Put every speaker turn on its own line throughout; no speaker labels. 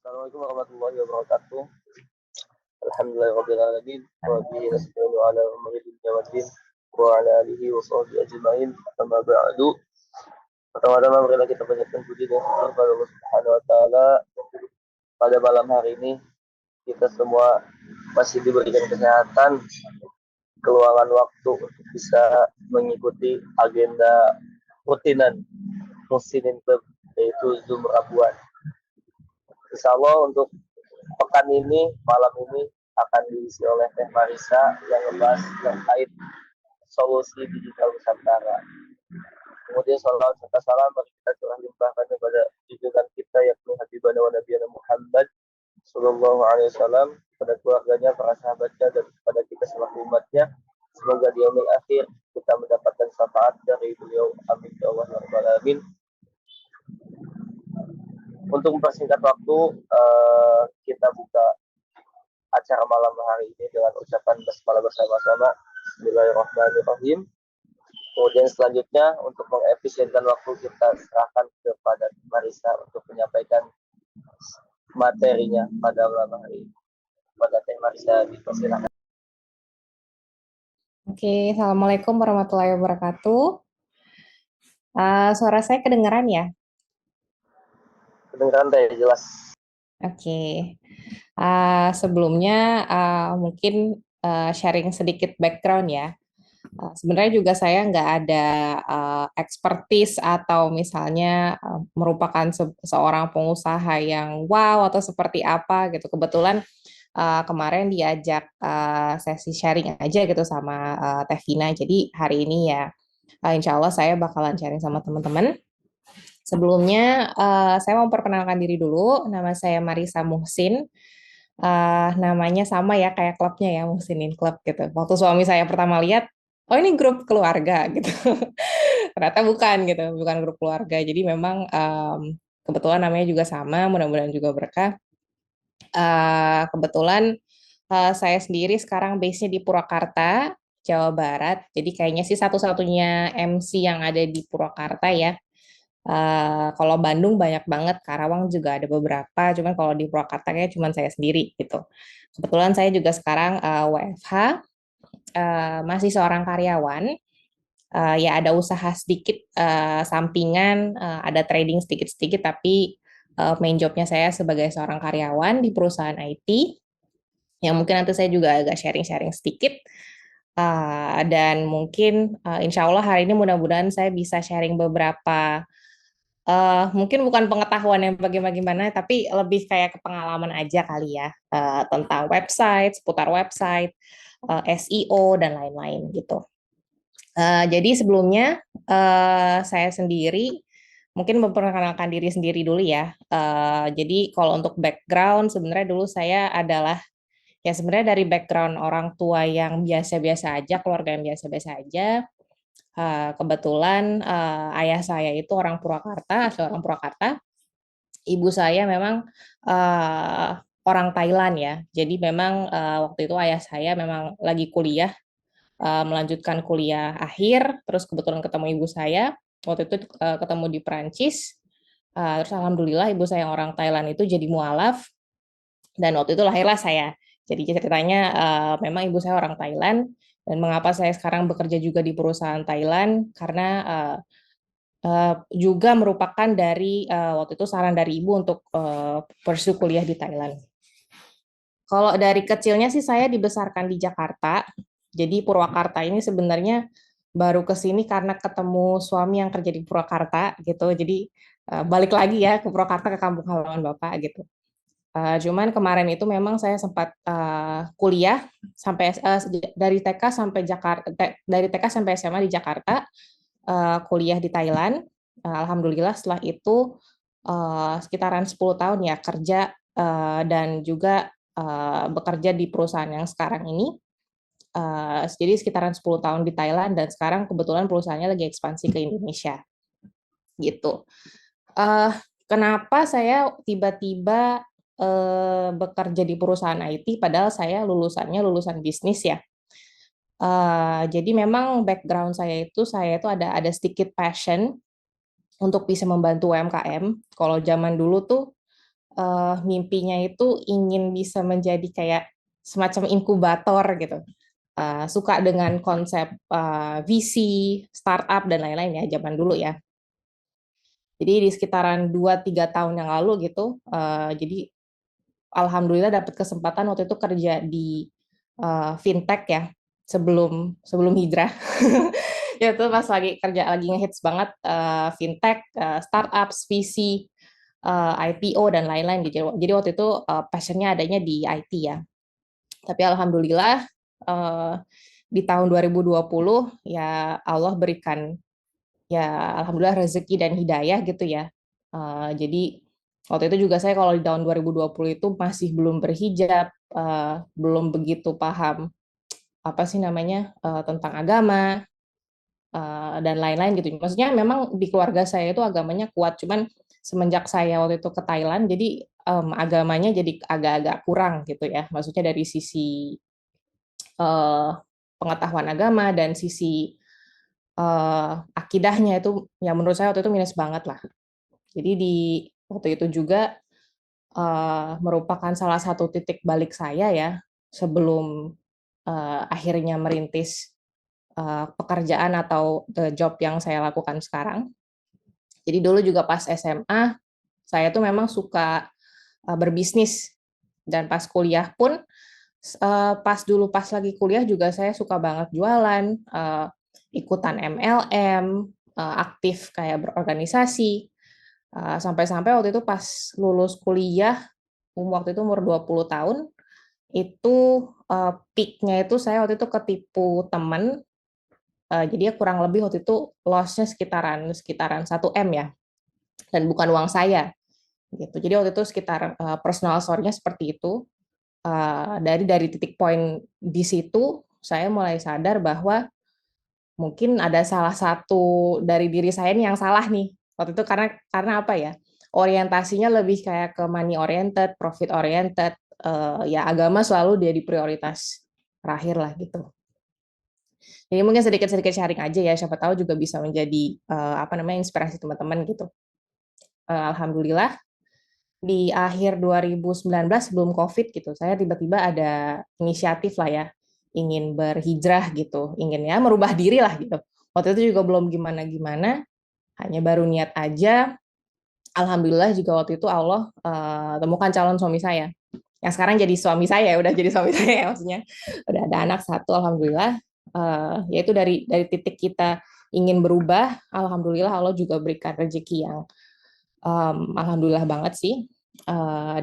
Assalamualaikum warahmatullahi wabarakatuh. Alhamdulillahirabbil alamin wa bihi nasta'inu ala umuri dunya waddin wa ala alihi wa sahbihi ajma'in. Amma ba'du. Pertama-tama marilah kita panjatkan puji dan syukur kepada Allah Subhanahu wa taala. Pada malam hari ini kita semua masih diberikan kesehatan, keluangan waktu untuk bisa mengikuti agenda rutinan Muslimin Club, yaitu Zoom Rabuan. Insya Allah untuk pekan ini, malam ini akan diisi oleh Teh Marisa yang membahas terkait solusi digital Nusantara. Kemudian salawat serta salam bagi kita telah limpahkan kepada junjungan kita yakni Habibana wa Nabiyana Muhammad Sallallahu Alaihi Wasallam, kepada keluarganya, para sahabatnya, dan kepada kita selaku umatnya. Semoga di yaumil akhir kita mendapatkan syafaat dari beliau. Amin ya Allah ya Rabbal alamin. Untuk mempersingkat waktu, kita buka acara malam hari ini dengan ucapan basmalah bersama-sama. Bismillahirrahmanirrahim. Kemudian selanjutnya untuk mengefisienkan waktu kita serahkan kepada Marisa untuk menyampaikan materinya pada malam hari ini. Pada Teh Marisa dipersilakan.
Oke, Assalamualaikum warahmatullahi wabarakatuh. Suara saya kedengaran ya?
Kedengaran Teh jelas.
Oke. Sebelumnya mungkin sharing sedikit background ya. Sebenarnya juga saya nggak ada expertise atau misalnya merupakan seorang pengusaha yang wow atau seperti apa gitu. Kebetulan kemarin diajak sesi sharing aja gitu sama Teh Vina. Jadi hari ini ya insya Allah saya bakalan sharing sama teman-teman. Sebelumnya, saya mau memperkenalkan diri dulu. Nama saya Marisa Muhsin. Namanya sama ya kayak klubnya ya, Muhsinin Club gitu. Waktu suami saya pertama lihat, oh ini grup keluarga gitu. Ternyata bukan gitu, bukan grup keluarga. Jadi memang kebetulan namanya juga sama, mudah-mudahan juga berkah. Kebetulan saya sendiri sekarang base-nya di Purwakarta, Jawa Barat. Jadi kayaknya sih satu-satunya MC yang ada di Purwakarta ya. Kalau Bandung banyak banget, Karawang juga ada beberapa, cuman kalau di Purwakarta kayaknya cuma saya sendiri gitu. Kebetulan saya juga sekarang WFH, masih seorang karyawan, ya ada usaha sedikit sampingan, ada trading sedikit-sedikit, tapi main jobnya saya sebagai seorang karyawan di perusahaan IT, yang mungkin nanti saya juga agak sharing-sharing sedikit. Dan mungkin insya Allah hari ini mudah-mudahan saya bisa sharing beberapa mungkin bukan pengetahuan yang bagaimana, tapi lebih kayak ke pengalaman aja kali ya, tentang website, seputar website, SEO, dan lain-lain gitu. Jadi sebelumnya saya sendiri mungkin memperkenalkan diri sendiri dulu ya. Jadi kalau untuk background sebenarnya dulu saya adalah ya sebenarnya dari background orang tua yang biasa-biasa aja, keluarga yang biasa-biasa aja. Kebetulan ayah saya itu orang Purwakarta, asli orang Purwakarta. Ibu saya memang orang Thailand ya. Jadi memang waktu itu ayah saya memang lagi kuliah, melanjutkan kuliah akhir, terus kebetulan ketemu ibu saya. Waktu itu ketemu di Perancis. Terus alhamdulillah ibu saya yang orang Thailand itu jadi mualaf dan waktu itu lahirlah saya. Jadi ceritanya memang ibu saya orang Thailand dan mengapa saya sekarang bekerja juga di perusahaan Thailand karena juga merupakan dari waktu itu saran dari ibu untuk pursue kuliah di Thailand. Kalau dari kecilnya sih saya dibesarkan di Jakarta. Jadi Purwakarta ini sebenarnya baru ke sini karena ketemu suami yang kerja di Purwakarta gitu. Jadi balik lagi ya ke Purwakarta, ke kampung halaman Bapak gitu. Cuman kemarin itu memang saya sempat kuliah sampai dari TK sampai Jakarta, dari TK sampai SMA di Jakarta, kuliah di Thailand. Alhamdulillah setelah itu sekitaran 10 tahun ya kerja dan juga bekerja di perusahaan yang sekarang ini. Jadi sekitaran 10 tahun di Thailand dan sekarang kebetulan perusahaannya lagi ekspansi ke Indonesia gitu. Uh, Kenapa saya tiba-tiba bekerja di perusahaan IT padahal saya lulusannya lulusan bisnis ya. Jadi memang background saya itu ada sedikit passion untuk bisa membantu UMKM. Kalau zaman dulu tuh mimpinya itu ingin bisa menjadi kayak semacam inkubator gitu. Suka dengan konsep VC, startup dan lain-lain ya zaman dulu ya. Jadi di sekitaran 2-3 tahun yang lalu gitu, jadi alhamdulillah dapat kesempatan waktu itu kerja di fintech ya sebelum sebelum hijrah. Ya itu pas lagi kerja lagi ngehits banget fintech, startups, VC, IPO dan lain-lain gitu. Jadi waktu itu passionnya adanya di IT ya. Tapi alhamdulillah di tahun 2020 ya Allah berikan ya alhamdulillah rezeki dan hidayah gitu ya. Jadi waktu itu juga saya kalau di tahun 2020 itu masih belum berhijab, belum begitu paham apa sih namanya tentang agama dan lain-lain gitu. Maksudnya memang di keluarga saya itu agamanya kuat, cuman semenjak saya waktu itu ke Thailand, jadi agamanya jadi agak-agak kurang gitu ya. Maksudnya dari sisi uh, pengetahuan agama dan sisi akidahnya itu ya menurut saya waktu itu minus banget lah. Jadi di waktu itu juga merupakan salah satu titik balik saya ya sebelum akhirnya merintis pekerjaan atau job yang saya lakukan sekarang. Jadi dulu juga pas SMA saya tuh memang suka berbisnis dan pas kuliah pun pas lagi kuliah juga saya suka banget jualan, ikutan MLM, aktif kayak berorganisasi. Sampai-sampai waktu itu pas lulus kuliah, waktu itu umur 20 tahun, itu peak-nya itu saya waktu itu ketipu teman, jadi ya kurang lebih waktu itu loss-nya sekitaran 1 M ya, dan bukan uang saya gitu. Jadi waktu itu sekitar personal story-nya seperti itu. Dari titik poin di situ saya mulai sadar bahwa mungkin ada salah satu dari diri saya nih yang salah nih waktu itu karena apa ya, orientasinya lebih kayak ke money oriented, profit oriented, ya agama selalu jadi prioritas terakhir lah gitu. Jadi mungkin sedikit-sedikit sharing aja ya, siapa tahu juga bisa menjadi apa namanya inspirasi teman-teman gitu. Alhamdulillah di akhir 2019 sebelum COVID gitu, saya tiba-tiba ada inisiatif lah ya, ingin berhijrah gitu, ingin ya merubah diri lah gitu. Waktu itu juga belum gimana-gimana, hanya baru niat aja. Alhamdulillah juga waktu itu Allah temukan calon suami saya. Yang sekarang jadi suami saya, udah jadi suami saya ya, maksudnya. Udah ada anak satu, alhamdulillah. Yaitu dari titik kita ingin berubah, alhamdulillah Allah juga berikan rezeki yang alhamdulillah banget sih.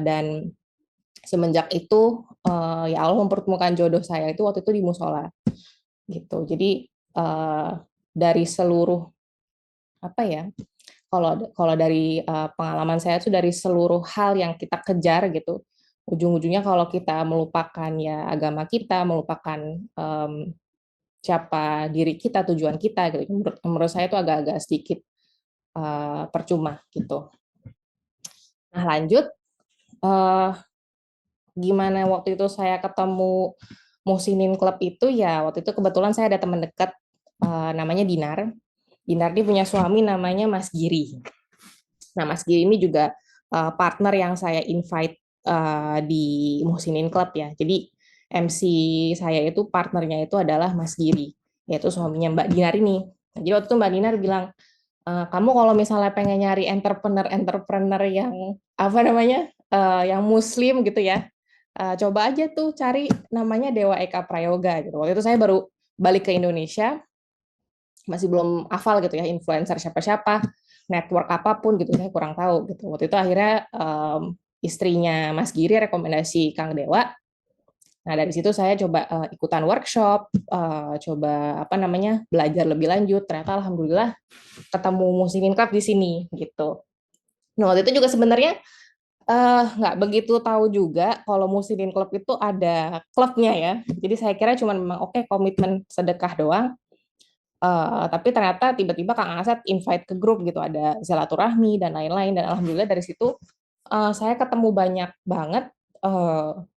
Dan semenjak itu ya Allah mempertemukan jodoh saya itu waktu itu di musola gitu. Jadi dari seluruh apa ya, kalau kalau dari pengalaman saya itu dari seluruh hal yang kita kejar gitu, ujung-ujungnya kalau kita melupakan ya agama kita, melupakan siapa diri kita, tujuan kita gitu. Menurut saya itu agak-agak sedikit percuma gitu. Nah lanjut, gimana waktu itu saya ketemu Muhsinin Club itu ya waktu itu kebetulan saya ada teman dekat namanya Dinar. Dinar dia punya suami namanya Mas Giri. Nah Mas Giri ini juga partner yang saya invite di Muhsinin Club ya. Jadi MC saya itu partnernya itu adalah Mas Giri, yaitu suaminya Mbak Dinar ini. Nah, jadi waktu itu Mbak Dinar bilang, kamu kalau misalnya pengen nyari entrepreneur yang apa namanya, yang Muslim gitu ya, coba aja tuh cari namanya Dewa Eka Prayoga gitu. Waktu itu saya baru balik ke Indonesia, masih belum hafal gitu ya influencer siapa-siapa, network apapun gitu saya kurang tahu gitu. Waktu itu akhirnya istrinya Mas Giri rekomendasi Kang Dewa. Nah dari situ saya coba ikutan workshop, coba apa namanya belajar lebih lanjut. Ternyata alhamdulillah ketemu Muslimin Club di sini gitu. Nah waktu itu juga sebenarnya nggak begitu tahu juga kalau Muslimin Club itu ada klubnya ya. Jadi saya kira cuma memang oke komitmen sedekah doang. Tapi ternyata tiba-tiba Kang Asep invite ke grup gitu, ada silaturahmi dan lain-lain. Dan alhamdulillah dari situ saya ketemu banyak banget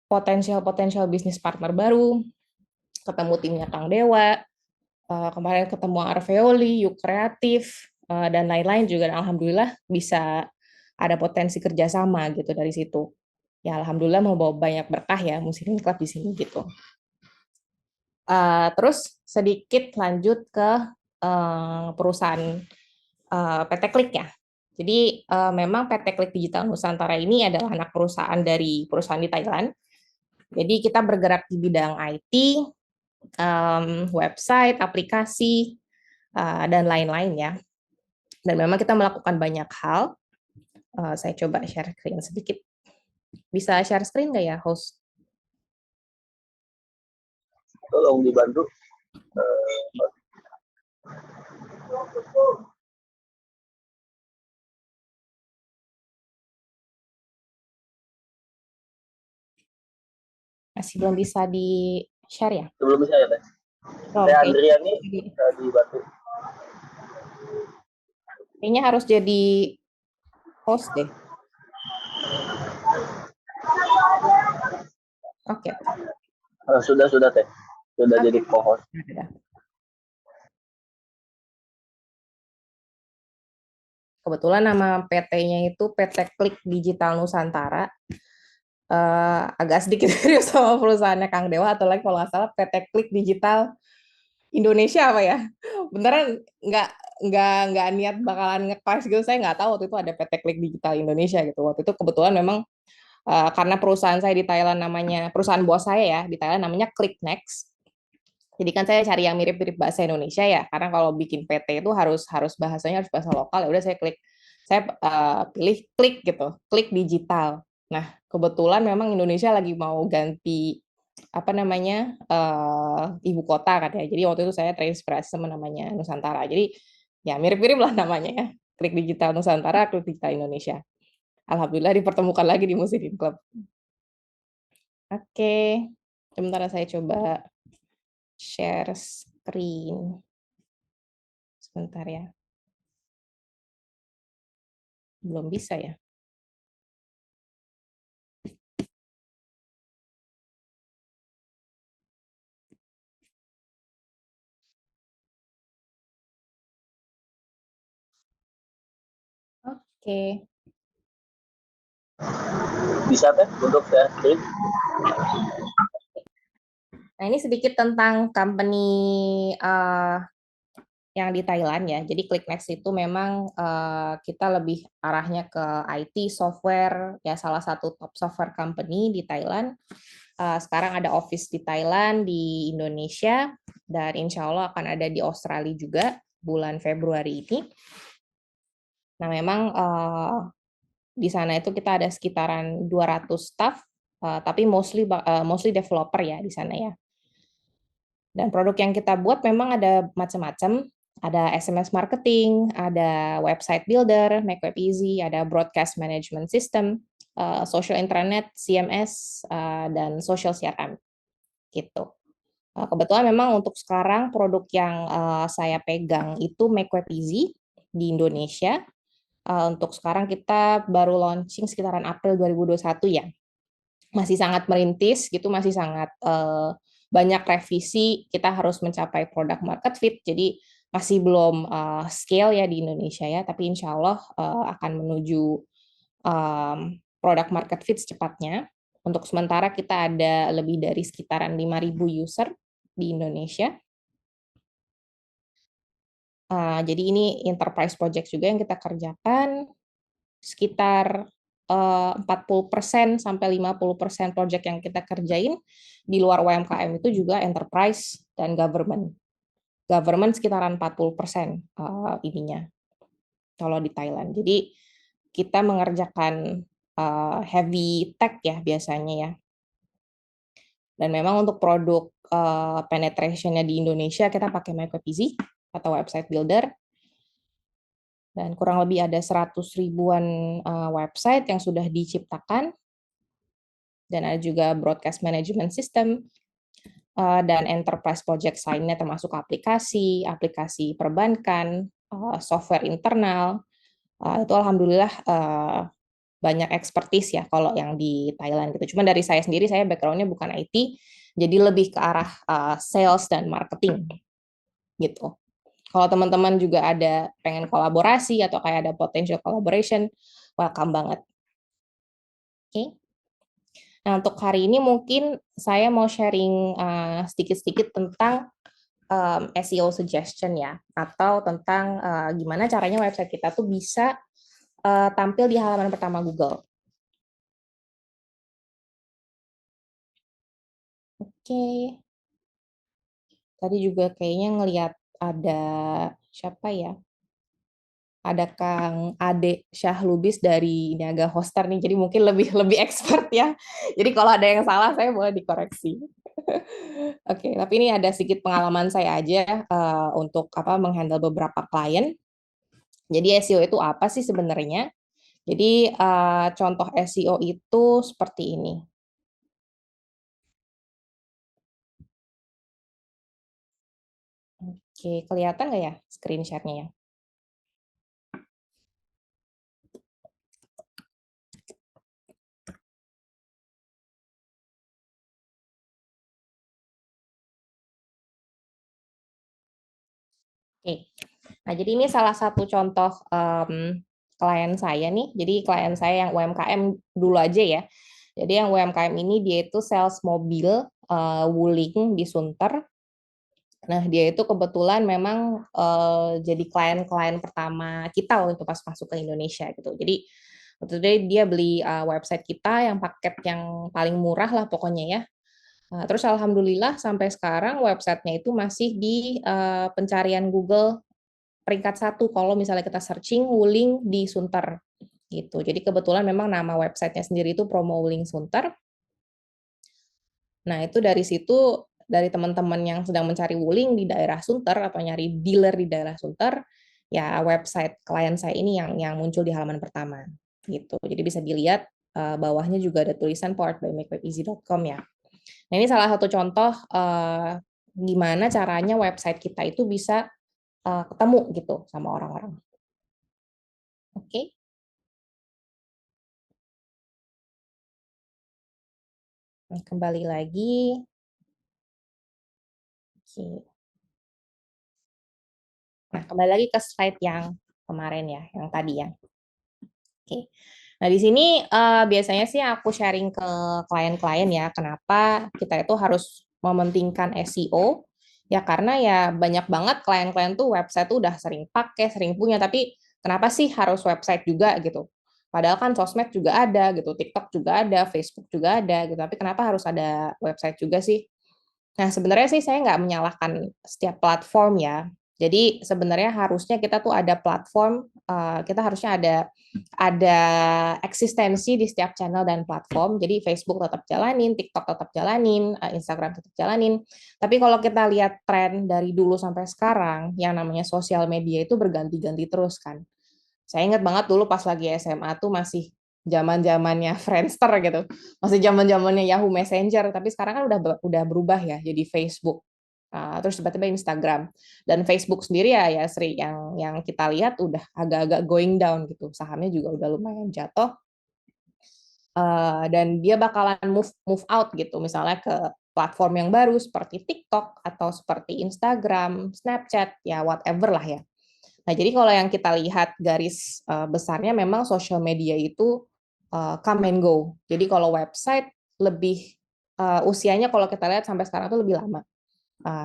potensial-potensial bisnis partner baru, ketemu timnya Kang Dewa, kemarin ketemu Arveoli, Yuk Kreatif, dan lain-lain juga. Dan alhamdulillah bisa ada potensi kerjasama gitu dari situ. Ya alhamdulillah membawa banyak berkah ya Muslimin Club di sini gitu. Terus sedikit lanjut ke perusahaan PT Klik ya. Jadi memang PT Klik Digital Nusantara ini adalah anak perusahaan dari perusahaan di Thailand. Jadi kita bergerak di bidang IT, website, aplikasi, dan lain-lain ya. Dan memang kita melakukan banyak hal. Saya coba share screen sedikit. Bisa share screen nggak ya, host?
Tolong dibantu.
Masih belum bisa di-share ya?
Sebelum bisa ya, Teh.
Oh,
Saya Andrian nih, bisa dibantu.
kayaknya harus jadi host deh. Oke.
Sudah Teh. Sudah jadi co-host.
Kebetulan nama PT-nya itu PT Klik Digital Nusantara. Agak sedikit serius sama perusahaannya Kang Dewa, atau lagi kalau nggak salah PT Klik Digital Indonesia apa ya? Beneran nggak niat bakalan nge-clash gitu. Saya nggak tahu waktu itu ada PT Klik Digital Indonesia gitu. Waktu itu kebetulan memang karena perusahaan saya di Thailand namanya, perusahaan bos saya ya di Thailand namanya ClickNext. Jadi kan saya cari yang mirip-mirip bahasa Indonesia ya, karena kalau bikin PT itu harus bahasanya harus bahasa lokal. Ya udah saya pilih Klik gitu, Klik Digital. Nah kebetulan memang Indonesia lagi mau ganti apa namanya ibu kota kan ya. Jadi waktu itu saya terinspirasi sama namanya Nusantara. Jadi ya mirip-mirip lah namanya ya. Klik Digital Nusantara, Klik Digital Indonesia. Alhamdulillah dipertemukan lagi di Muslim Club. Oke, sebentar saya coba share screen. Sebentar ya. Belum bisa ya. Oke.
Bisa Teh untuk share screen.
Nah, ini sedikit tentang company yang di Thailand ya. Jadi ClickNext itu memang kita lebih arahnya ke IT software ya, salah satu top software company di Thailand. Sekarang ada office di Thailand, di Indonesia, dan insya Allah akan ada di Australia juga bulan Februari ini. Nah, memang di sana itu kita ada sekitaran 200 staff, tapi mostly developer ya di sana ya. Dan produk yang kita buat memang ada macam-macam. Ada SMS marketing, ada website builder, make web easy, ada broadcast management system, social intranet, CMS, dan social CRM. Gitu. Kebetulan memang untuk sekarang produk yang saya pegang itu make web easy di Indonesia. Untuk sekarang kita baru launching sekitaran April 2021 ya. Masih sangat merintis gitu, masih sangat banyak revisi, kita harus mencapai product market fit, jadi masih belum scale ya di Indonesia ya, tapi insya Allah akan menuju product market fit secepatnya. Untuk sementara kita ada lebih dari sekitaran 5.000 user di Indonesia. Jadi ini enterprise project juga yang kita kerjakan, sekitar 40% sampai 50% project yang kita kerjain di luar UMKM itu juga enterprise dan government. Government sekitaran 40% ininya kalau di Thailand. Jadi kita mengerjakan heavy tech ya biasanya ya. Dan memang untuk produk penetration-nya di Indonesia kita pakai MicroPZ atau website builder. Dan kurang lebih ada 100 ribuan website yang sudah diciptakan. Dan ada juga broadcast management system, dan enterprise project lainnya termasuk aplikasi, aplikasi perbankan, software internal. Itu alhamdulillah banyak expertise ya kalau yang di Thailand gitu. Cuma dari saya sendiri, saya background-nya bukan IT, jadi lebih ke arah sales dan marketing gitu. Kalau teman-teman juga ada pengen kolaborasi atau kayak ada potential collaboration, welcome banget. Oke. Nah, untuk hari ini mungkin saya mau sharing sedikit-sedikit tentang SEO suggestion ya, atau tentang gimana caranya website kita tuh bisa tampil di halaman pertama Google. Oke. Tadi juga kayaknya ngelihat ada siapa ya? Ada Kang Ade Syahlubis dari Niaga Hoster nih, jadi mungkin lebih lebih expert ya. Jadi kalau ada yang salah saya boleh dikoreksi. Oke, tapi ini ada sedikit pengalaman saya aja untuk menghandle beberapa klien. Jadi SEO itu apa sih sebenarnya? Jadi contoh SEO itu seperti ini. Oke, kelihatan nggak ya screenshot-nya ya? Oke, nah jadi ini salah satu contoh klien saya nih. Jadi klien saya yang UMKM dulu aja ya. Jadi yang UMKM ini dia itu sales mobil Wuling di Sunter. Nah dia itu kebetulan memang jadi klien-klien pertama kita waktu itu pas masuk ke Indonesia gitu. Jadi waktu itu dia beli website kita yang paket yang paling murah lah pokoknya ya. Nah, terus alhamdulillah sampai sekarang websitenya itu masih di pencarian Google peringkat satu kalau misalnya kita searching Wuling di Sunter gitu. Jadi kebetulan memang nama websitenya sendiri itu Promo Wuling Sunter. Nah itu dari situ dari teman-teman yang sedang mencari Wuling di daerah Sunter atau nyari dealer di daerah Sunter, ya website klien saya ini yang muncul di halaman pertama gitu. Jadi bisa dilihat bawahnya juga ada tulisan powered by makewebeasy.com ya. Nah ini salah satu contoh gimana caranya website kita itu bisa ketemu gitu sama orang-orang. Oke. Nah, kembali lagi. Oke. Nah, kembali lagi ke slide yang kemarin ya, yang tadi ya. Oke. Nah, di sini biasanya sih aku sharing ke klien-klien ya, kenapa kita itu harus mementingkan SEO. Ya karena ya banyak banget klien-klien tuh website tuh udah sering pakai, sering punya, tapi kenapa sih harus website juga gitu? Padahal kan sosmed juga ada gitu, TikTok juga ada, Facebook juga ada gitu, tapi kenapa harus ada website juga sih? Nah, sebenarnya sih saya nggak menyalahkan setiap platform ya. Jadi sebenarnya harusnya kita tuh ada platform, kita harusnya ada eksistensi di setiap channel dan platform. Jadi Facebook tetap jalanin, TikTok tetap jalanin, Instagram tetap jalanin. Tapi kalau kita lihat tren dari dulu sampai sekarang, yang namanya sosial media itu berganti-ganti terus kan. Saya ingat banget dulu pas lagi SMA tuh masih zaman-zamannya Friendster gitu. Masih zaman-zamannya Yahoo Messenger, tapi sekarang kan udah berubah ya jadi Facebook. Terus tiba-tiba Instagram. Dan Facebook sendiri ya Sri yang kita lihat udah agak-agak going down gitu. Sahamnya juga udah lumayan jatuh. Dan dia bakalan move out gitu misalnya ke platform yang baru seperti TikTok atau seperti Instagram, Snapchat, ya whatever lah ya. Nah, jadi kalau yang kita lihat garis besarnya memang social media itu come and go. Jadi kalau website lebih usianya kalau kita lihat sampai sekarang itu lebih lama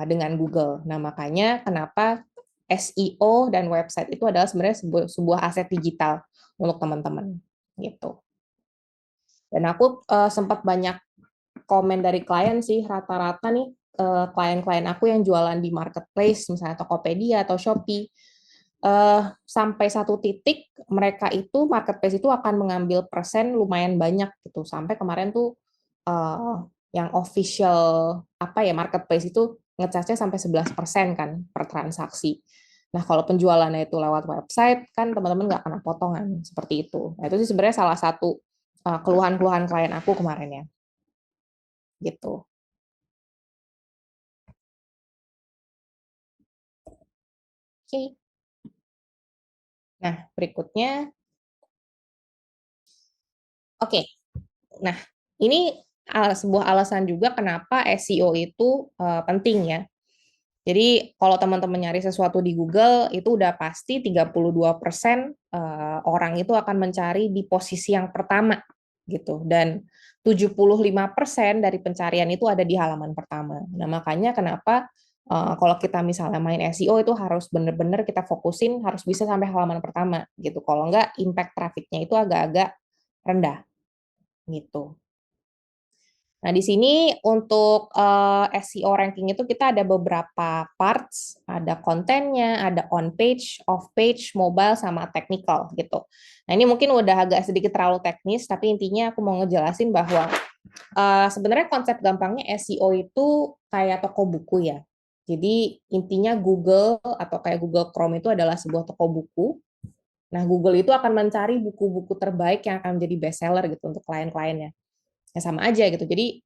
dengan Google. Nah, makanya kenapa SEO dan website itu adalah sebenarnya sebuah aset digital untuk teman-teman gitu. Dan aku sempat banyak komen dari klien sih, rata-rata nih klien-klien aku yang jualan di marketplace misalnya Tokopedia atau Shopee, sampai satu titik mereka itu marketplace itu akan mengambil persen lumayan banyak gitu. Sampai kemarin tuh yang official marketplace itu ngecasnya sampai 11% kan per transaksi. Nah, kalau penjualannya itu lewat website kan teman-teman nggak kena potongan seperti itu. Nah, itu sih sebenarnya salah satu keluhan-keluhan klien aku kemarin ya. Gitu. Oke. Nah, berikutnya oke. Nah, ini sebuah alasan juga kenapa SEO itu penting ya. Jadi kalau teman-teman nyari sesuatu di Google, itu udah pasti 32% orang itu akan mencari di posisi yang pertama gitu. Dan 75% dari pencarian itu ada di halaman pertama. Nah, makanya kenapa kalau kita misalnya main SEO itu harus benar-benar kita fokusin, harus bisa sampai halaman pertama gitu. Kalau enggak, impact trafficnya itu agak-agak rendah gitu. Nah, di sini untuk SEO ranking itu kita ada beberapa parts, ada kontennya, ada on page, off page, mobile, sama technical gitu. Nah, ini mungkin udah agak sedikit terlalu teknis, tapi intinya aku mau ngejelasin bahwa sebenarnya konsep gampangnya SEO itu kayak toko buku ya. Jadi intinya Google atau kayak Google Chrome itu adalah sebuah toko buku. Nah, Google itu akan mencari buku-buku terbaik yang akan menjadi best seller gitu untuk klien-kliennya. Ya sama aja gitu. Jadi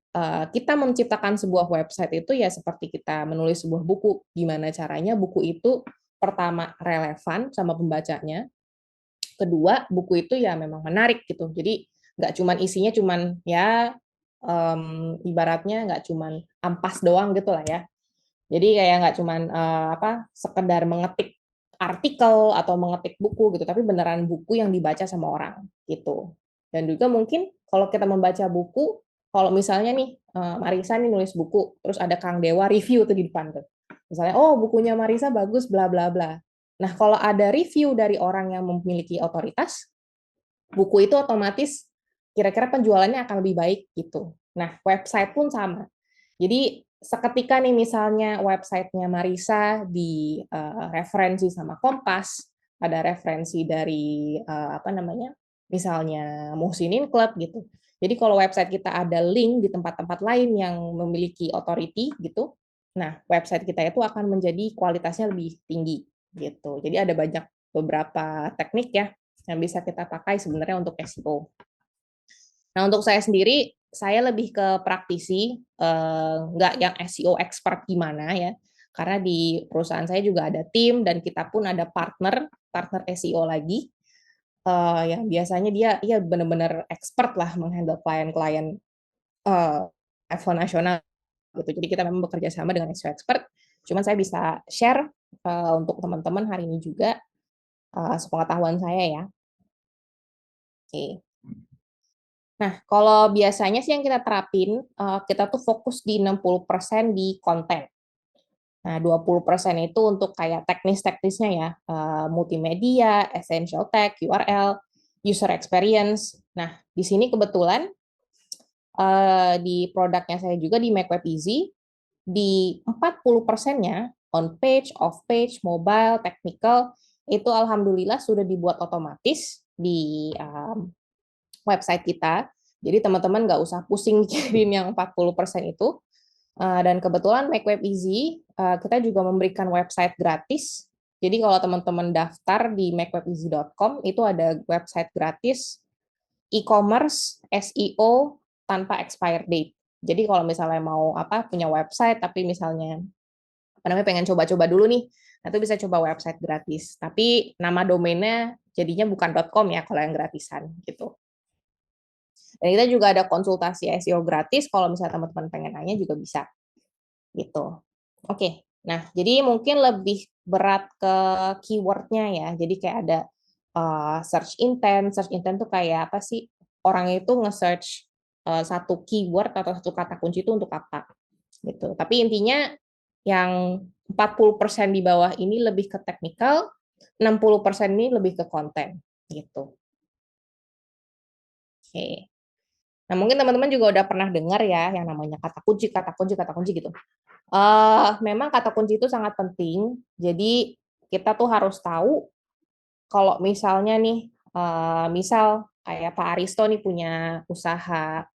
kita menciptakan sebuah website itu ya seperti kita menulis sebuah buku. Gimana caranya buku itu pertama relevan sama pembacanya, kedua buku itu ya memang menarik gitu. Jadi nggak cuman isinya cuman ya ibaratnya nggak cuman ampas doang gitu lah ya. Jadi kayak nggak cuman sekedar mengetik artikel atau mengetik buku gitu, tapi beneran buku yang dibaca sama orang gitu. Dan juga mungkin kalau kita membaca buku, kalau misalnya nih Marisa nih nulis buku, terus ada Kang Dewa review tuh di depan tuh. Misalnya, oh bukunya Marisa bagus, bla bla bla. Nah, kalau ada review dari orang yang memiliki otoritas, buku itu otomatis kira-kira penjualannya akan lebih baik gitu. Nah, website pun sama. Jadi seketika nih misalnya websitenya Marisa di referensi sama Kompas, ada referensi dari apa namanya, misalnya Muhsinin Club gitu. Jadi kalau website kita ada link di tempat-tempat lain yang memiliki authority gitu, nah website kita itu akan menjadi kualitasnya lebih tinggi gitu. Jadi ada banyak beberapa teknik ya yang bisa kita pakai sebenarnya untuk SEO. Nah, untuk saya sendiri, saya lebih ke praktisi, nggak yang SEO expert gimana ya, karena di perusahaan saya juga ada tim dan kita pun ada partner SEO lagi, yang biasanya dia ya benar-benar expert lah menghandle klien-klien level nasional gitu. Jadi kita memang bekerja sama dengan SEO expert. Cuman saya bisa share untuk teman-teman hari ini juga sepengetahuan saya ya. Oke. Nah, kalau biasanya sih yang kita terapin, kita tuh fokus di 60% di konten. Nah, 20% itu untuk kayak teknis-teknisnya ya, multimedia, essential tag, URL, user experience. Nah, di sini kebetulan di produknya saya juga di Make Web Easy, di 40%-nya on page, off page, mobile, technical, itu alhamdulillah sudah dibuat otomatis di website kita. Jadi teman-teman nggak usah pusing mikirin yang 40% itu. Dan kebetulan Make Web Easy, kita juga memberikan website gratis. Jadi kalau teman-teman daftar di makewebeasy.com, itu ada website gratis e-commerce SEO tanpa expire date. Jadi kalau misalnya mau punya website tapi misalnya pengen coba-coba dulu nih, nah itu bisa coba website gratis. Tapi nama domainnya jadinya bukan .com ya kalau yang gratisan gitu. Dan kita juga ada konsultasi SEO gratis kalau misalnya teman-teman pengen nanya juga bisa gitu. Oke, nah jadi mungkin lebih berat ke keywordnya ya. Jadi kayak ada search intent. Search intent tuh kayak apa sih? Orang itu nge-search satu keyword atau satu kata kunci itu untuk apa gitu. Tapi intinya yang 40% di bawah ini lebih ke technical, 60% ini lebih ke konten gitu. Oke. Nah, mungkin teman-teman juga udah pernah dengar ya yang namanya kata kunci gitu. Memang kata kunci itu sangat penting. Jadi kita tuh harus tahu kalau misalnya nih, misal kayak Pak Aristo nih punya usaha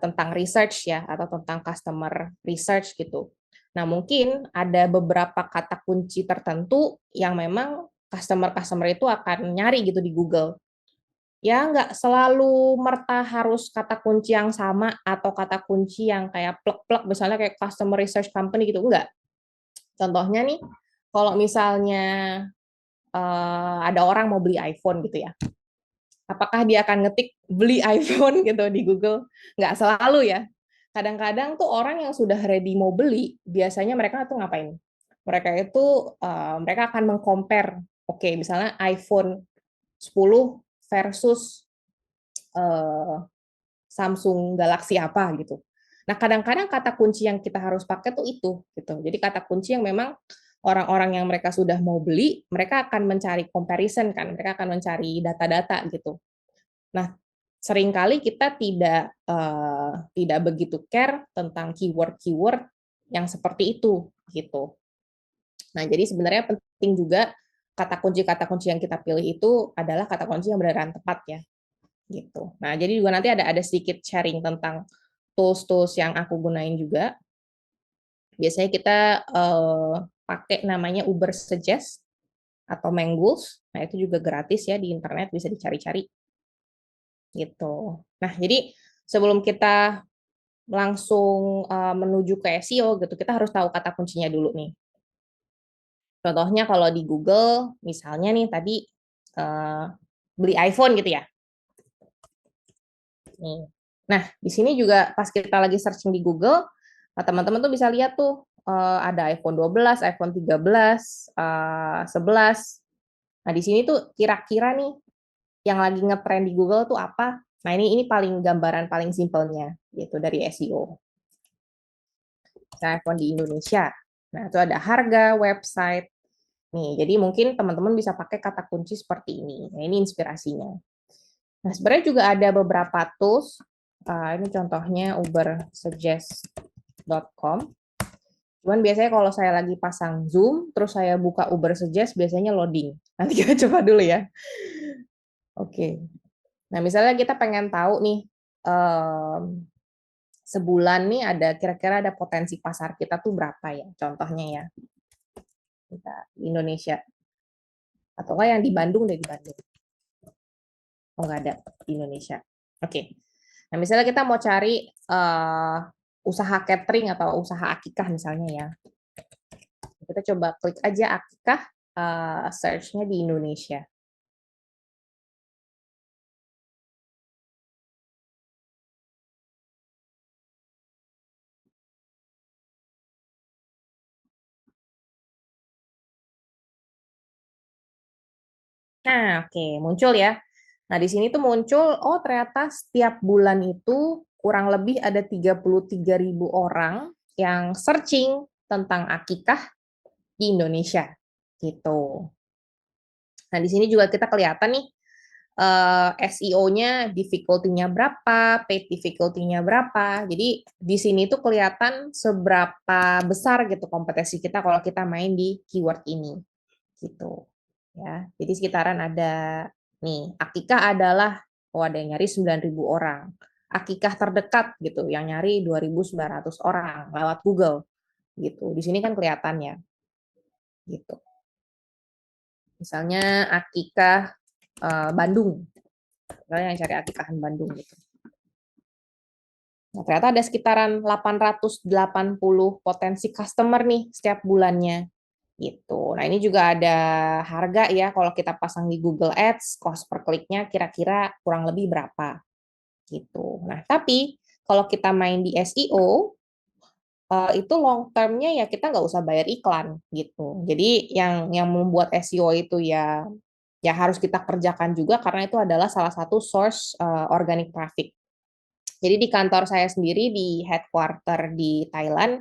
tentang research ya atau tentang customer research gitu. Nah, mungkin ada beberapa kata kunci tertentu yang memang customer-customer itu akan nyari gitu di Google. Ya, nggak selalu merta harus kata kunci yang sama atau kata kunci yang kayak plek-plek, misalnya kayak customer research company gitu, enggak. Contohnya nih, kalau misalnya ada orang mau beli iPhone gitu ya, apakah dia akan ngetik beli iPhone gitu di Google? Nggak selalu ya. kadang-kadang tuh orang yang sudah ready mau beli, biasanya mereka tuh ngapain? Mereka itu mereka akan meng-compare, oke, misalnya iPhone 10 versus eh, Samsung Galaxy apa gitu. Nah, kadang-kadang kata kunci yang kita harus pakai tuh itu gitu. Jadi kata kunci yang memang orang-orang yang mereka sudah mau beli, mereka akan mencari comparison kan, mereka akan mencari data-data gitu. Nah, seringkali kita tidak begitu care tentang keyword-keyword yang seperti itu gitu. Nah, jadi sebenarnya penting juga kata kunci yang kita pilih itu adalah kata kunci yang beneran tepat ya gitu. Nah, jadi juga nanti ada sedikit sharing tentang tools-tools yang aku gunain juga. Biasanya kita pakai namanya Uber Suggest atau Mangools. Nah, itu juga gratis ya di internet, bisa dicari-cari gitu. Nah, jadi sebelum kita langsung menuju ke SEO gitu, kita harus tahu kata kuncinya dulu nih. Contohnya kalau di Google, misalnya nih tadi beli iPhone gitu ya. Nih. Nah, di sini juga pas kita lagi searching di Google, teman-teman tuh bisa lihat tuh ada iPhone 12, iPhone 13, 11. Nah, di sini tuh kira-kira nih yang lagi ngetrend di Google tuh apa? Nah, ini paling gambaran paling simpelnya gitu dari SEO. Nah, iPhone di Indonesia. Nah, itu ada harga, website. Nih, jadi mungkin teman-teman bisa pakai kata kunci seperti ini. Nah, ini inspirasinya. Nah, sebenarnya juga ada beberapa tools. Ini contohnya ubersuggest.com. Cuman biasanya kalau saya lagi pasang Zoom, terus saya buka Uber Suggest, biasanya loading. Nanti kita coba dulu ya. Oke. Nah, misalnya kita pengen tahu nih, sebulan nih ada kira-kira ada potensi pasar kita tuh berapa ya? Contohnya ya, kita di Indonesia. Atau nggak yang di Bandung deh, di Bandung. Oh, nggak ada di Indonesia. Oke. Nah, misalnya kita mau cari usaha catering atau usaha akikah misalnya ya. Kita coba klik aja akikah, search-nya di Indonesia. Nah, oke, muncul ya. Nah, di sini tuh muncul, oh ternyata setiap bulan itu kurang lebih ada 33.000 orang yang searching tentang akikah di Indonesia. Gitu. Nah, di sini juga kita kelihatan nih, SEO-nya difficulty-nya berapa, paid difficulty-nya berapa. Jadi di sini tuh kelihatan seberapa besar gitu kompetensi kita kalau kita main di keyword ini. Gitu. Ya. Jadi sekitaran ada nih, akikah adalah ada yang nyari 9.000 orang. Akikah terdekat gitu yang nyari 2.900 orang lewat Google gitu. Di sini kan kelihatannya gitu. Misalnya akikah Bandung. Misalnya yang cari akikahan Bandung gitu. Nah, ternyata ada sekitaran 880 potensi customer nih setiap bulannya gitu. Nah, ini juga ada harga ya kalau kita pasang di Google Ads, cost per kliknya kira-kira kurang lebih berapa gitu. Nah, tapi kalau kita main di SEO, itu long term-nya ya kita nggak usah bayar iklan gitu. Jadi yang membuat SEO itu ya harus kita kerjakan juga karena itu adalah salah satu source organic traffic. Jadi di kantor saya sendiri di headquarter di Thailand,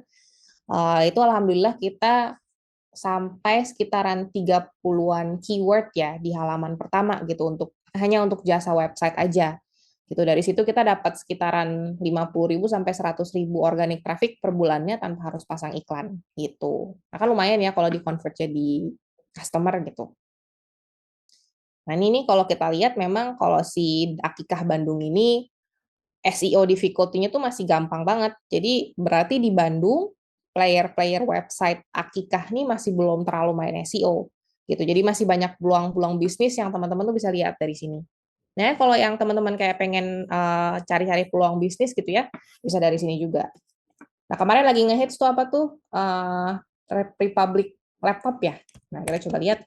itu alhamdulillah kita sampai sekitaran 30-an keyword ya di halaman pertama gitu hanya untuk jasa website aja. Gitu dari situ kita dapat sekitaran 50.000 sampai 100.000 organic traffic per bulannya tanpa harus pasang iklan gitu. Nah, kan lumayan ya kalau di-convert jadi customer gitu. Nah, ini nih kalau kita lihat memang kalau si Akikah Bandung ini SEO difficulty-nya tuh masih gampang banget. Jadi berarti di Bandung player-player website Akikah nih masih belum terlalu main SEO gitu. Jadi masih banyak peluang-peluang bisnis yang teman-teman tuh bisa lihat dari sini. Nah, kalau yang teman-teman kayak pengen cari-cari peluang bisnis gitu ya, bisa dari sini juga. Nah, kemarin lagi ngehits tuh apa tuh? Republic laptop ya. Nah, kita coba lihat.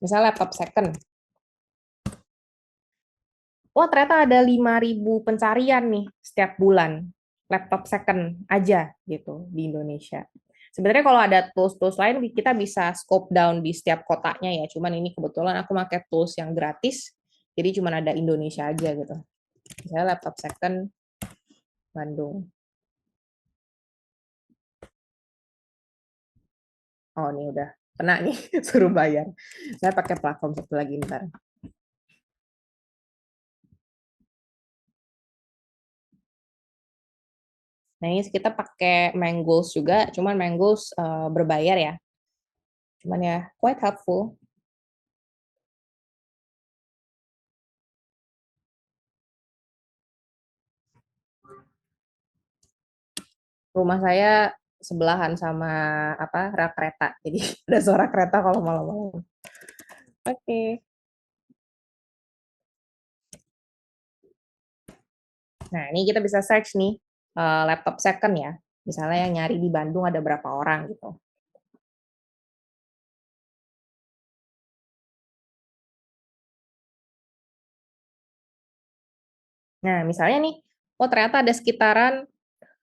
Misalnya laptop second. Wah, ternyata ada 5.000 pencarian nih setiap bulan. laptop second aja gitu di Indonesia. Sebenarnya kalau ada tools-tools lain kita bisa scope down di setiap kotanya ya. Cuman ini kebetulan aku pakai tools yang gratis, jadi cuman ada Indonesia aja gitu. Misalnya laptop second Bandung. Oh, ini udah kena nih, suruh bayar. Saya pakai platform satu lagi ntar. Nah, ini kita pakai Mangoes juga, cuman Mangoes berbayar ya. Cuman ya, quite helpful. Rumah saya sebelahan sama apa rel kereta, jadi ada suara kereta kalau malam-malam. Oke. Nah, ini kita bisa search nih laptop second ya. Misalnya yang nyari di Bandung ada berapa orang gitu. Nah, misalnya nih, oh ternyata ada sekitaran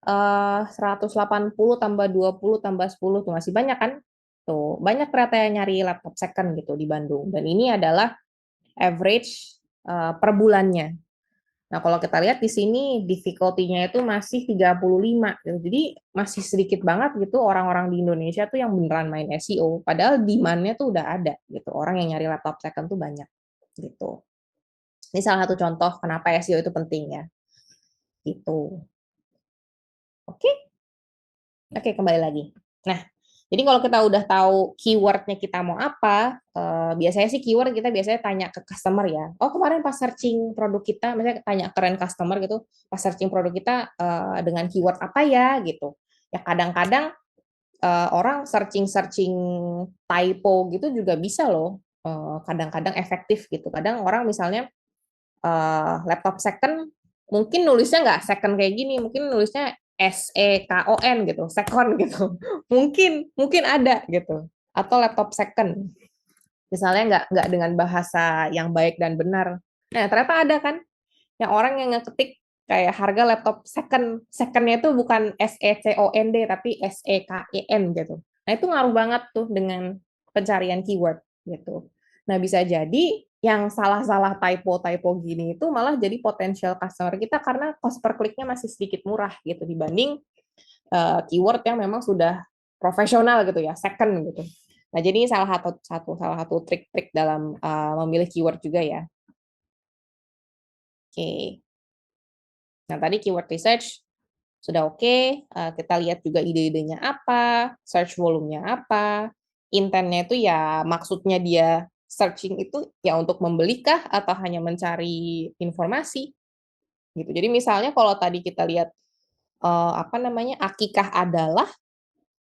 180 tambah 20 tambah 10 tuh masih banyak kan? Tuh, banyak ternyata yang nyari laptop second gitu di Bandung. Dan ini adalah average per bulannya. Nah, kalau kita lihat di sini difficulty-nya itu masih 35 gitu. Jadi masih sedikit banget gitu orang-orang di Indonesia tuh yang beneran main SEO. Padahal demand-nya tuh udah ada gitu. Orang yang nyari laptop second tuh banyak gitu. Ini salah satu contoh kenapa SEO itu penting ya. Gitu. Oke. Oke, kembali lagi. Nah, jadi kalau kita udah tahu keyword-nya kita mau apa, biasanya sih keyword kita biasanya tanya ke customer ya. Oh, kemarin pas searching produk kita, misalnya tanya keren customer gitu, pas searching produk kita dengan keyword apa ya gitu. Ya kadang-kadang orang searching-searching typo gitu juga bisa loh. Kadang-kadang efektif gitu. Kadang orang misalnya laptop second mungkin nulisnya nggak second kayak gini, mungkin nulisnya SEKON gitu, second gitu. Mungkin ada gitu. Atau laptop second. Misalnya nggak dengan bahasa yang baik dan benar. Nah, ternyata ada kan yang orang yang ngeketik kayak harga laptop second. Secondnya itu bukan SECOND tapi SEKEN gitu. Nah, itu ngaruh banget tuh dengan pencarian keyword gitu. Nah, bisa jadi yang salah-salah typo-typo gini itu malah jadi potensial customer kita karena cost per kliknya masih sedikit murah gitu dibanding keyword yang memang sudah profesional gitu ya, second gitu. Nah, jadi salah satu trik-trik dalam memilih keyword juga ya. Oke. Nah, tadi keyword research sudah oke, kita lihat juga ide-idenya apa, search volume-nya apa, intent-nya itu ya maksudnya dia searching itu ya untuk membelikah atau hanya mencari informasi gitu. Jadi misalnya kalau tadi kita lihat apa namanya akikah adalah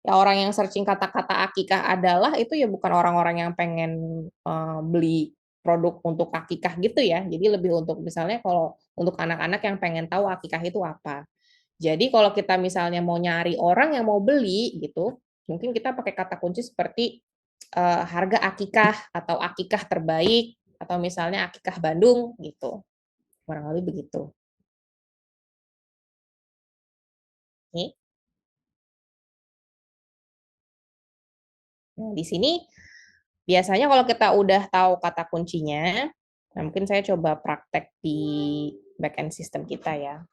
ya orang yang searching kata-kata akikah adalah itu ya bukan orang-orang yang pengen beli produk untuk akikah gitu ya. Jadi lebih untuk misalnya kalau untuk anak-anak yang pengen tahu akikah itu apa. Jadi kalau kita misalnya mau nyari orang yang mau beli gitu, mungkin kita pakai kata kunci seperti harga akikah atau akikah terbaik atau misalnya akikah Bandung gitu. Kurang lebih begitu. Oke. Nah, di sini biasanya kalau kita udah tahu kata kuncinya, nah mungkin saya coba praktek di backend system kita ya.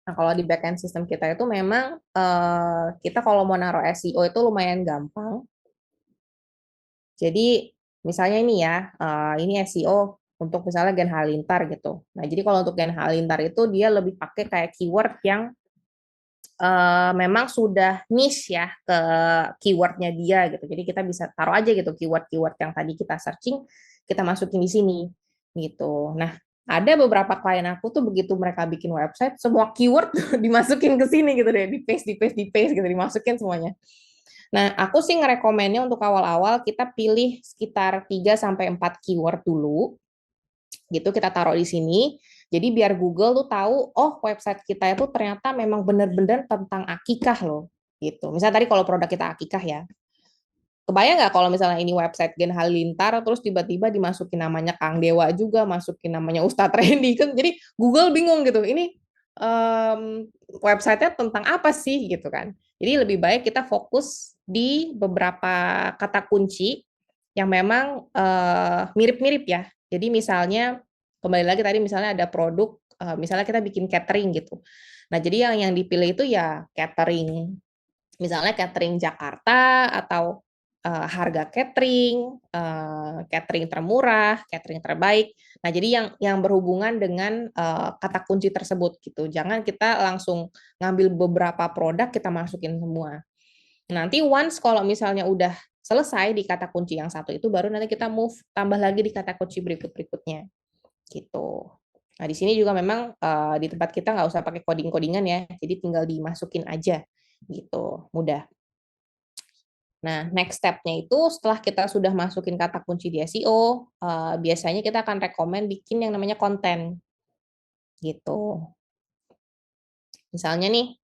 Nah, kalau di backend system kita itu memang kita kalau mau naruh SEO itu lumayan gampang. Jadi misalnya ini ya, ini SEO untuk misalnya Gen Halilintar gitu. Nah, jadi kalau untuk Gen Halilintar itu dia lebih pakai kayak keyword yang memang sudah niche ya ke keywordnya dia gitu. Jadi kita bisa taruh aja gitu keyword-keyword yang tadi kita searching, kita masukin di sini gitu. Nah, ada beberapa klien aku tuh begitu mereka bikin website, semua keyword dimasukin ke sini gitu deh, di paste gitu, dimasukin semuanya. Nah, aku sih ngerekomennya untuk awal-awal kita pilih sekitar 3 sampai 4 keyword dulu. Gitu kita taruh di sini. Jadi biar Google tuh tahu, oh website kita itu ternyata memang benar-benar tentang akikah loh. Gitu. Misalnya tadi kalau produk kita akikah ya. kebayang nggak kalau misalnya ini website Gen Halilintar, terus tiba-tiba dimasukin namanya Kang Dewa juga, masukin namanya Ustadz Randy, kan jadi Google bingung gitu, ini websitenya tentang apa sih gitu kan. Jadi lebih baik kita fokus di beberapa kata kunci yang memang mirip-mirip ya. Jadi misalnya, kembali lagi tadi misalnya ada produk, misalnya kita bikin catering gitu. Nah, jadi yang dipilih itu ya catering, misalnya catering Jakarta atau harga catering, catering termurah, catering terbaik. Nah, jadi yang berhubungan dengan kata kunci tersebut gitu. Jangan kita langsung ngambil beberapa produk kita masukin semua. Nanti once kalau misalnya udah selesai di kata kunci yang satu itu, baru nanti kita move tambah lagi di kata kunci berikutnya gitu. Nah, di sini juga memang di tempat kita nggak usah pakai coding-codingan ya, jadi tinggal dimasukin aja gitu, mudah. Nah, next step-nya itu setelah kita sudah masukin kata kunci di SEO, biasanya kita akan rekomen bikin yang namanya konten gitu. Misalnya nih,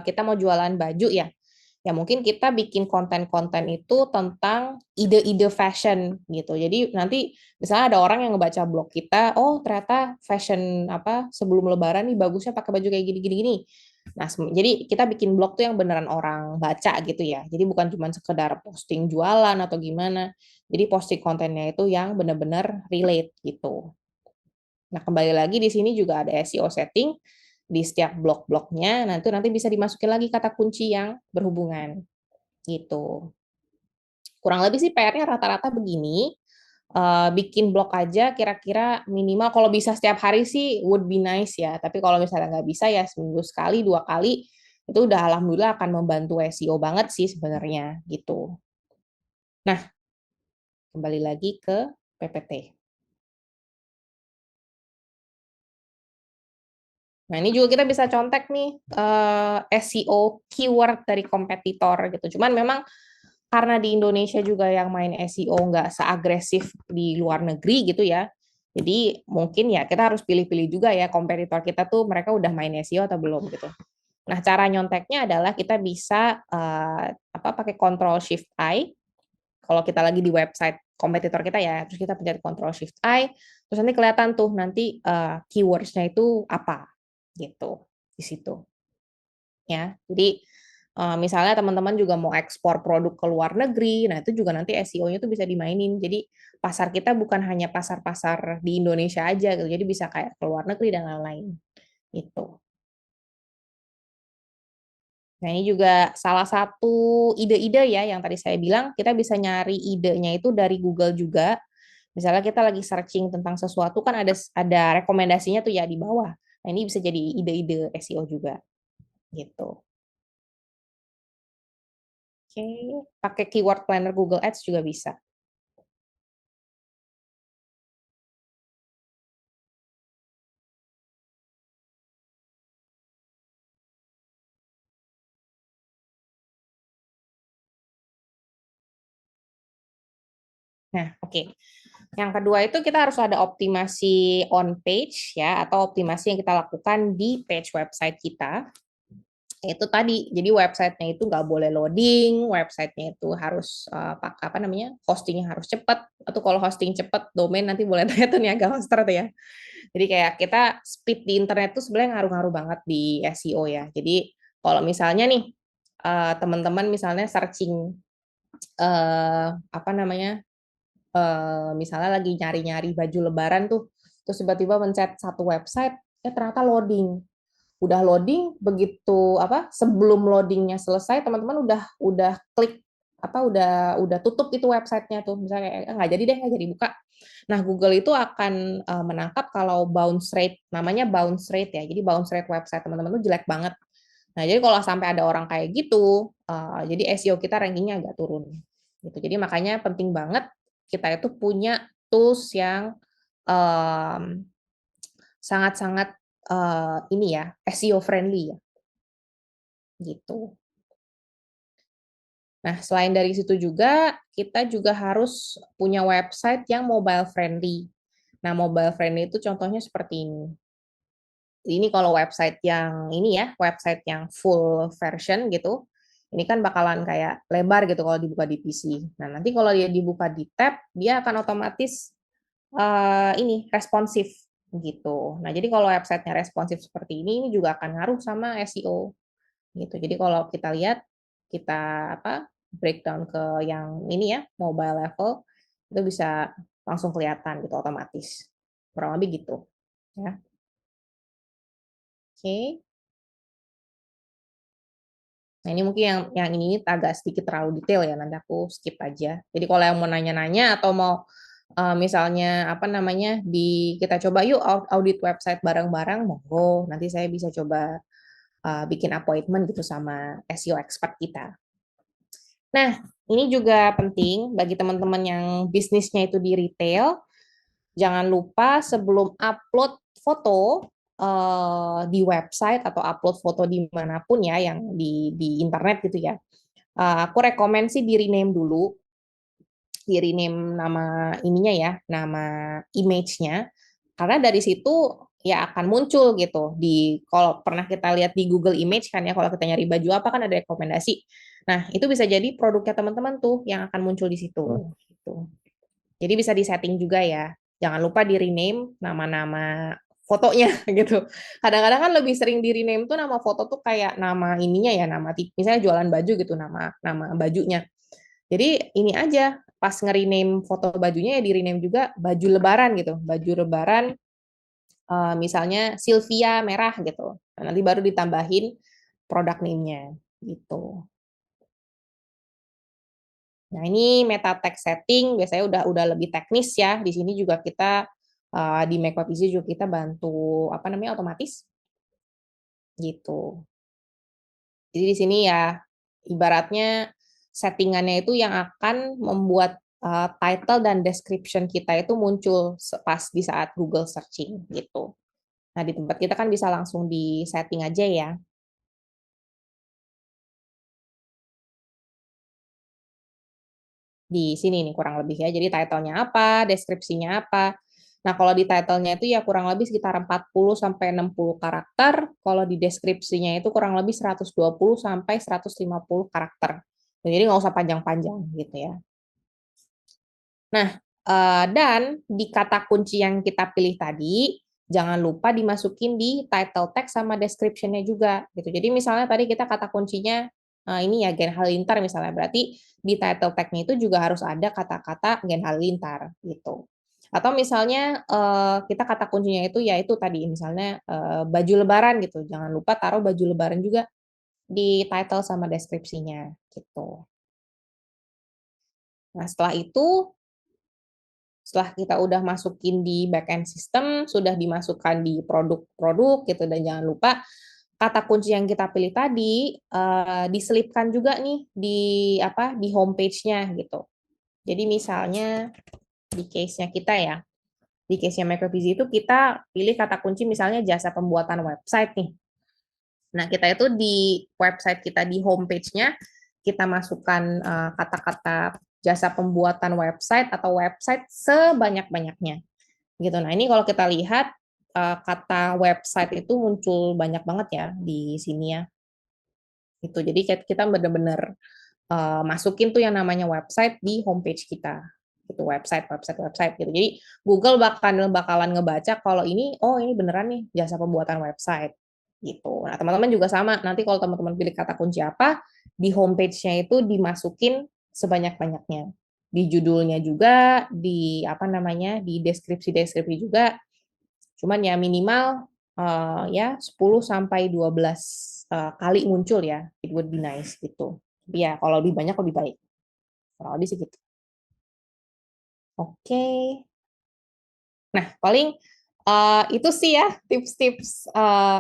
kita mau jualan baju ya, ya mungkin kita bikin konten-konten itu tentang ide-ide fashion gitu. Jadi nanti misalnya ada orang yang ngebaca blog kita, oh ternyata fashion apa sebelum Lebaran nih bagusnya pakai baju kayak gini-gini. Nah, jadi kita bikin blog tuh yang beneran orang baca gitu ya. Jadi bukan cuma sekedar posting jualan atau gimana. Jadi posting kontennya itu yang benar-benar relate gitu. Nah, kembali lagi di sini juga ada SEO setting di setiap blog-blognya. Nah, itu nanti bisa dimasukin lagi kata kunci yang berhubungan gitu. Kurang lebih sih PR-nya rata-rata begini. Bikin blog aja kira-kira minimal kalau bisa setiap hari sih would be nice ya. Tapi kalau misalnya nggak bisa ya seminggu sekali, 2 kali, itu udah alhamdulillah akan membantu SEO banget sih sebenarnya gitu. Nah, kembali lagi ke PPT. Nah, ini juga kita bisa contek nih SEO keyword dari kompetitor gitu. Cuman memang karena di Indonesia juga yang main SEO nggak seagresif di luar negeri gitu ya. Jadi mungkin ya kita harus pilih-pilih juga ya kompetitor kita tuh mereka udah main SEO atau belum gitu. Nah, cara nyonteknya adalah kita bisa pakai Control Shift I. Kalau kita lagi di website kompetitor kita ya, terus kita pencet Control Shift I, terus nanti kelihatan tuh nanti keywords-nya itu apa gitu di situ ya. Jadi misalnya teman-teman juga mau ekspor produk ke luar negeri, nah itu juga nanti SEO-nya tuh bisa dimainin. Jadi pasar kita bukan hanya pasar-pasar di Indonesia aja gitu, jadi bisa kayak ke luar negeri dan lain-lain gitu. Nah, ini juga salah satu ide-ide ya yang tadi saya bilang, kita bisa nyari idenya itu dari Google juga. Misalnya kita lagi searching tentang sesuatu kan ada rekomendasinya tuh ya di bawah. Nah, ini bisa jadi ide-ide SEO juga gitu. Oke, pakai keyword planner Google Ads juga bisa. Nah, oke. Yang kedua itu kita harus ada optimasi on page ya, atau optimasi yang kita lakukan di page website kita. Itu tadi, jadi websitenya itu nggak boleh loading, websitenya itu harus pakai apa namanya, hostingnya harus cepat, atau kalau hosting cepat, domain nanti boleh tanya tuh nih agak hoster tuh ya. Jadi kayak kita speed di internet tuh sebenarnya ngaruh-ngaruh banget di SEO ya. Jadi kalau misalnya nih teman-teman misalnya searching apa namanya, misalnya lagi nyari-nyari baju lebaran tuh, terus tiba-tiba mencet satu website, ternyata loading. Udah loading, begitu apa sebelum loadingnya selesai, teman-teman udah klik apa udah tutup itu websitenya tuh, misalnya kayak nggak jadi deh, nggak jadi buka. Nah, Google itu akan menangkap kalau bounce rate, namanya bounce rate ya. Jadi bounce rate website teman-teman tuh jelek banget. Nah, jadi kalau sampai ada orang kayak gitu, jadi SEO kita rankingnya agak turun. Gitu. Jadi makanya penting banget kita itu punya tools yang sangat-sangat ini ya SEO friendly ya gitu. Nah, selain dari situ juga kita juga harus punya website yang mobile friendly. Nah, mobile friendly itu contohnya seperti ini. Ini kalau website yang ini ya, website yang full version gitu, Ini kan bakalan kayak lebar gitu kalau dibuka di PC. Nah, nanti kalau dia dibuka di tab, dia akan otomatis ini responsif gitu. Nah, jadi kalau websitenya responsif seperti ini juga akan ngaruh sama SEO gitu. Jadi kalau kita lihat, kita apa breakdown ke yang ini ya, mobile level, itu bisa langsung kelihatan gitu otomatis. Kurang lebih gitu. Ya. Oke. Nah, ini mungkin yang ini agak sedikit terlalu detail ya, nanti aku skip aja. Jadi kalau yang mau nanya-nanya atau mau misalnya apa namanya kita coba yuk audit website bareng-bareng, monggo. Nanti saya bisa coba bikin appointment gitu sama SEO expert kita. Nah, ini juga penting bagi teman-teman yang bisnisnya itu di retail, jangan lupa sebelum upload foto di website atau upload foto dimanapun ya yang di internet gitu ya. Aku rekomen sih di rename dulu, di rename nama ininya ya, nama image-nya, karena dari situ ya akan muncul gitu kalau pernah kita lihat di Google Image kan ya, kalau kita nyari baju apa kan ada rekomendasi. Nah, itu bisa jadi produknya teman-teman tuh yang akan muncul di situ gitu. Jadi bisa disetting juga ya. Jangan lupa di rename nama-nama fotonya gitu. Kadang-kadang kan lebih sering di rename tuh nama foto tuh kayak nama ininya ya, nama misalnya jualan baju gitu, nama nama bajunya. Jadi ini aja pas nge-rename foto bajunya ya di rename juga baju lebaran gitu. Baju lebaran misalnya Sylvia merah gitu. Nah, nanti baru ditambahin produk name-nya gitu. Nah, ini meta text setting biasanya udah lebih teknis ya. Di sini juga kita di Make Web Easy juga kita bantu apa namanya otomatis gitu. Jadi di sini ya ibaratnya settingannya itu yang akan membuat title dan description kita itu muncul pas di saat Google searching gitu. Nah, di tempat kita kan bisa langsung di setting aja ya. Di sini nih kurang lebih ya. Jadi title-nya apa, deskripsinya apa. Nah, kalau di title-nya itu ya kurang lebih sekitar 40 sampai 60 karakter, kalau di deskripsinya itu kurang lebih 120 sampai 150 karakter. Jadi nggak usah panjang-panjang gitu ya. Nah, dan di kata kunci yang kita pilih tadi, jangan lupa dimasukin di title text sama description-nya juga gitu. Jadi misalnya tadi kita kata kuncinya ini ya Gen Halilintar misalnya, berarti di title tag-nya itu juga harus ada kata-kata Gen Halilintar gitu. Atau misalnya kita kata kuncinya itu ya itu tadi misalnya baju lebaran gitu. Jangan lupa taruh baju lebaran juga di title sama deskripsinya gitu. Nah, setelah kita udah masukin di backend system, sudah dimasukkan di produk-produk gitu, dan jangan lupa kata kunci yang kita pilih tadi diselipkan juga nih di homepage-nya gitu. Jadi misalnya di case-nya kita ya, di case-nya Microvizy itu kita pilih kata kunci misalnya jasa pembuatan website nih. Nah, kita itu di website kita di homepage-nya kita masukkan kata-kata jasa pembuatan website atau website sebanyak-banyaknya. Gitu. Nah, ini kalau kita lihat kata website itu muncul banyak banget ya di sini ya. Itu. Jadi kita benar-benar masukin tuh yang namanya website di homepage kita. Gitu, website gitu. Jadi Google bakalan ngebaca kalau ini oh ini beneran nih jasa pembuatan website gitu. Nah, teman-teman juga sama. Nanti kalau teman-teman pilih kata kunci apa, di homepage-nya itu dimasukin sebanyak-banyaknya. Di judulnya juga, di apa namanya, di deskripsi-deskripsi juga. Cuman ya minimal ya 10 sampai 12 kali muncul ya. It would be nice gitu. Ya, kalau lebih banyak lebih baik. Kurang lebih segitu. Oke. Nah, paling itu sih ya tips-tips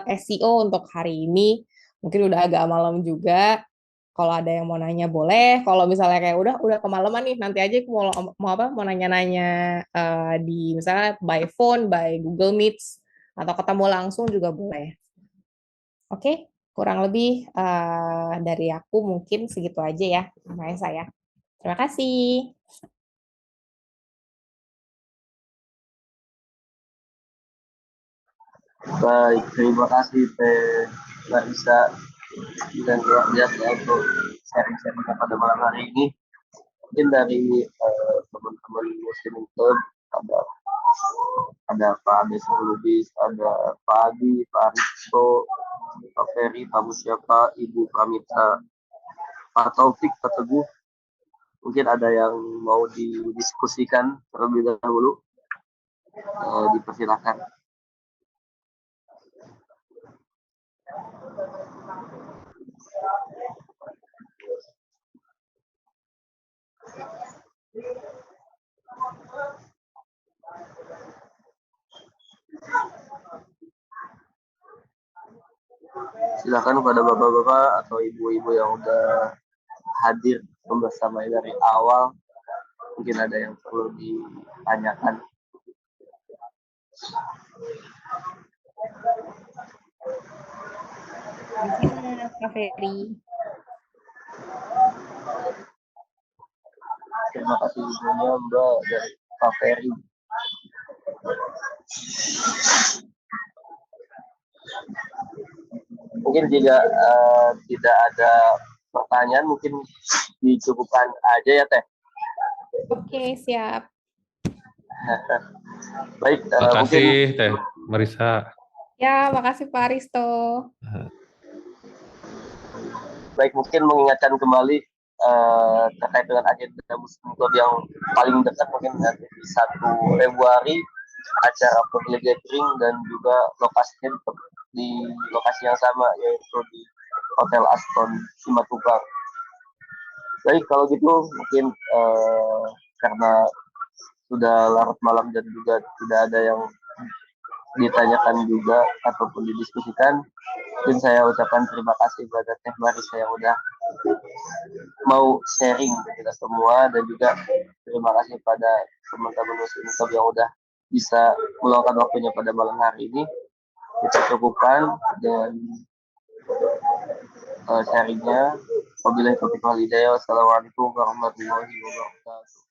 SEO untuk hari ini. Mungkin udah agak malam juga. Kalau ada yang mau nanya boleh. Kalau misalnya kayak udah kemalaman nih, nanti aja aku mau nanya-nanya di misalnya by phone, by Google Meets atau ketemu langsung juga boleh. Oke, kurang lebih dari aku mungkin segitu aja ya, Mbak saya. Terima kasih.
Baik, terima kasih Teh Mbak Isa. dan luar biasa untuk sharing-sharing pada malam hari ini. Mungkin dari teman-teman Muslim Club ada Pak Ades Lubis, ada Pak Adi, Pak Risto, Pak Ferry, Pak Musyafa, Ibu Pramita, Pak Taufik, Pak Teguh. Mungkin ada yang mau didiskusikan terlebih dahulu. Dipersilakan. Silakan kepada bapak-bapak atau ibu-ibu yang udah hadir bersama dari awal, mungkin ada yang perlu ditanyakan.
Kak Ferry.
Terima kasih ibunya Mbak dari Pak Ferry. Mungkin jika tidak ada pertanyaan, mungkin dicukupkan aja ya Teh.
Oke, siap.
Baik,
makasih Teh Marisa.
Ya, makasih Pak Risto.
Baik, mungkin mengingatkan kembali terkait dengan agenda Muslim Club yang paling dekat mungkin nanti di 1 Februari acara public gathering dan juga lokasinya di lokasi yang sama yaitu di Hotel Aston Simatupang. Baik, kalau gitu mungkin karena sudah larut malam dan juga tidak ada yang ditanyakan juga ataupun didiskusikan, mungkin saya ucapkan terima kasih kepada Teh Marisa yang udah mau sharing ke kita semua, dan juga terima kasih pada teman-teman Muslim Club yang udah bisa meluangkan waktunya pada malam hari ini. Kita cukupkan dan sharingnya. Wabillahi taufiq wal hidayah. Wassalamualaikum warahmatullahi wabarakatuh.